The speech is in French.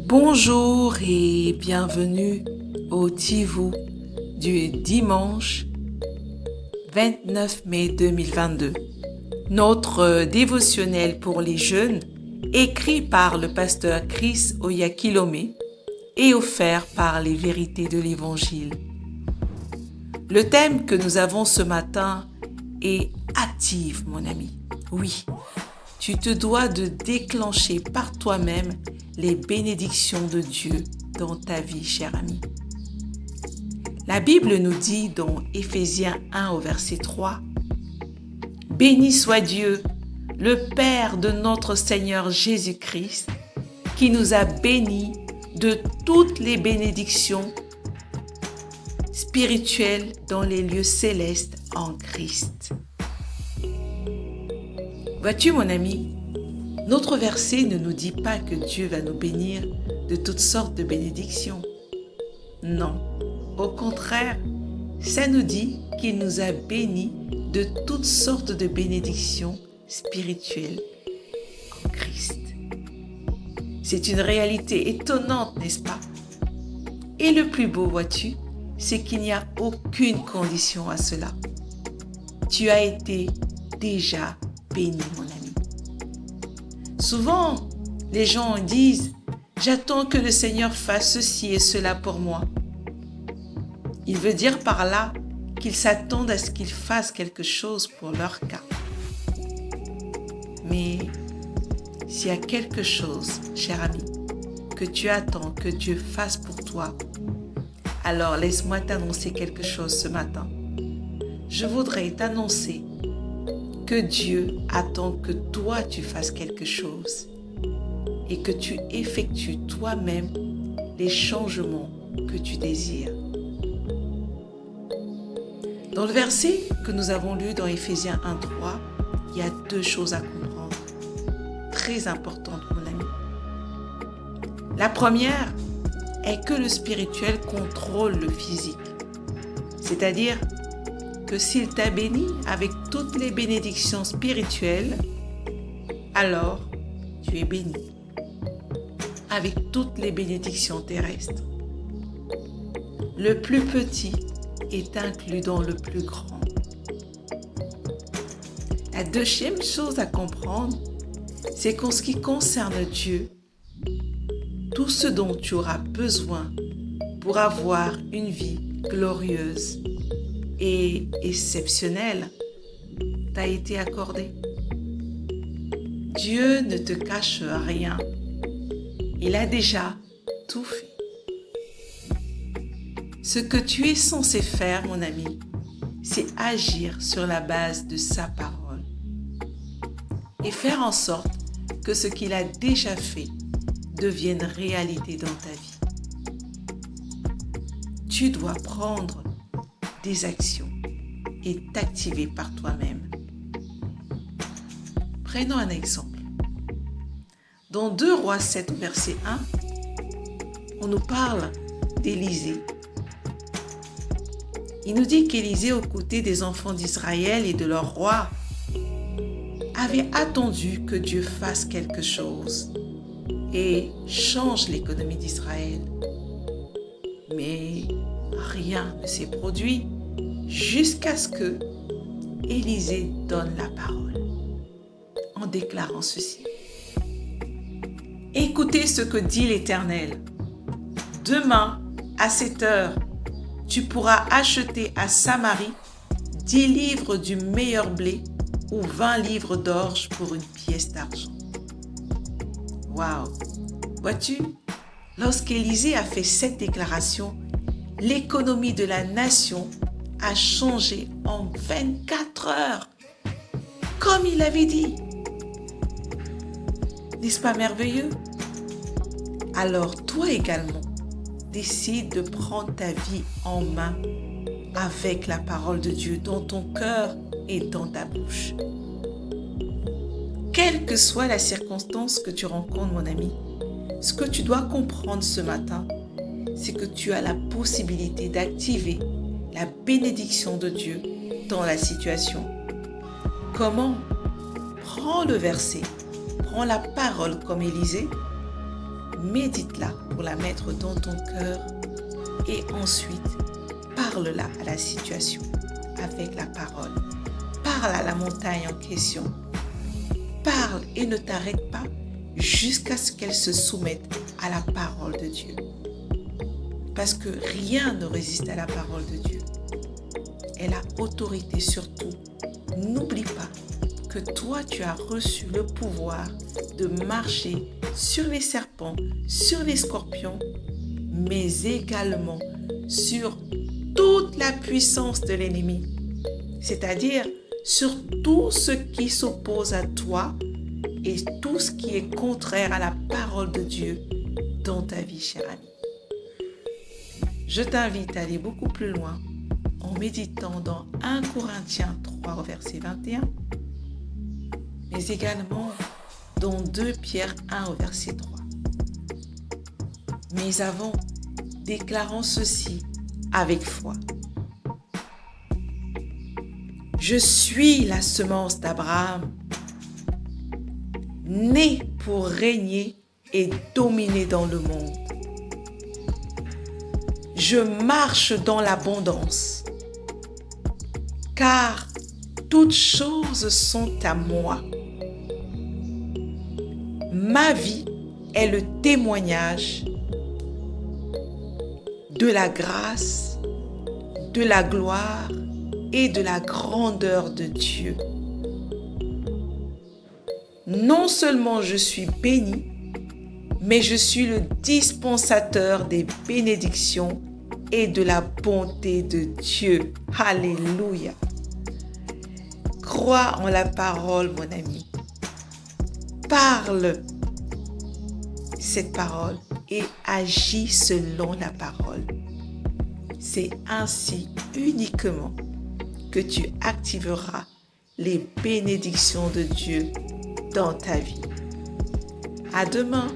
Bonjour et bienvenue au Tivou du dimanche 29 mai 2022. Notre dévotionnel pour les jeunes, écrit par le pasteur Chris Oyakilome et offert par les vérités de l'Évangile. Le thème que nous avons ce matin est « Active, mon ami ». Oui, tu te dois de déclencher par toi-même les bénédictions de Dieu dans ta vie, cher ami. La Bible nous dit dans Éphésiens 1 au verset 3, « Béni soit Dieu, le Père de notre Seigneur Jésus-Christ, qui nous a bénis de toutes les bénédictions spirituelles dans les lieux célestes en Christ. » Vois-tu, mon ami, notre verset ne nous dit pas que Dieu va nous bénir de toutes sortes de bénédictions. Non, au contraire, ça nous dit qu'il nous a bénis de toutes sortes de bénédictions spirituelles en Christ. C'est une réalité étonnante, n'est-ce pas? Et le plus beau, vois-tu, c'est qu'il n'y a aucune condition à cela. Tu as été déjà béni, mon ami. Souvent, les gens disent « J'attends que le Seigneur fasse ceci et cela pour moi ». Il veut dire par là qu'ils s'attendent à ce qu'il fasse quelque chose pour leur cas. Mais s'il y a quelque chose, cher ami, que tu attends que Dieu fasse pour toi, alors laisse-moi t'annoncer quelque chose ce matin. Je voudrais t'annoncer que Dieu attend que toi tu fasses quelque chose et que tu effectues toi-même les changements que tu désires. Dans le verset que nous avons lu dans Éphésiens 1:3, il y a deux choses à comprendre, très importantes, mon ami. La première est que le spirituel contrôle le physique, c'est-à-dire que s'il t'a béni avec toutes les bénédictions spirituelles, alors tu es béni avec toutes les bénédictions terrestres. Le plus petit est inclus dans le plus grand. La deuxième chose à comprendre, c'est qu'en ce qui concerne Dieu, tout ce dont tu auras besoin pour avoir une vie glorieuse et exceptionnel t'a été accordé. Dieu ne te cache rien. Il a déjà tout fait. Ce que tu es censé faire, mon ami, c'est agir sur la base de sa parole et faire en sorte que ce qu'il a déjà fait devienne réalité dans ta vie. Tu dois prendre des actions et t'activer par toi-même. Prenons un exemple. Dans 2 Rois 7, verset 1, on nous parle d'Élisée. Il nous dit qu'Élisée, aux côtés des enfants d'Israël et de leur roi, avait attendu que Dieu fasse quelque chose et change l'économie d'Israël. Mais rien ne s'est produit jusqu'à ce que Élisée donne la parole en déclarant ceci. Écoutez ce que dit l'Éternel. Demain, à cette heure, tu pourras acheter à Samarie 10 livres du meilleur blé ou 20 livres d'orge pour une pièce d'argent. Waouh! Vois-tu, lorsqu'Élisée a fait cette déclaration, l'économie de la nation a changé en 24 heures, comme il avait dit. N'est-ce pas merveilleux? Alors toi également, décide de prendre ta vie en main avec la parole de Dieu dans ton cœur et dans ta bouche. Quelle que soit la circonstance que tu rencontres, mon ami, ce que tu dois comprendre ce matin, c'est que tu as la possibilité d'activer la bénédiction de Dieu dans la situation. Comment? Prends le verset, prends la parole comme Élisée médite-la pour la mettre dans ton cœur et ensuite parle-la à la situation avec la parole. Parle à la montagne en question. Parle et ne t'arrête pas jusqu'à ce qu'elle se soumette à la parole de Dieu. Parce que rien ne résiste à la parole de Dieu. Elle a autorité sur tout. N'oublie pas que toi, tu as reçu le pouvoir de marcher sur les serpents, sur les scorpions, mais également sur toute la puissance de l'ennemi. C'est-à-dire sur tout ce qui s'oppose à toi et tout ce qui est contraire à la parole de Dieu dans ta vie, cher ami. Je t'invite à aller beaucoup plus loin en méditant dans 1 Corinthiens 3, verset 21, mais également dans 2 Pierre 1, verset 3. Mais avant, déclarons ceci avec foi. Je suis la semence d'Abraham, née pour régner et dominer dans le monde. Je marche dans l'abondance, car toutes choses sont à moi. Ma vie est le témoignage de la grâce, de la gloire et de la grandeur de Dieu. Non seulement je suis béni, mais je suis le dispensateur des bénédictions et de la bonté de Dieu. Alléluia. Crois en la parole, mon ami. Parle cette parole et agis selon la parole. C'est ainsi uniquement que tu activeras les bénédictions de Dieu dans ta vie. À demain.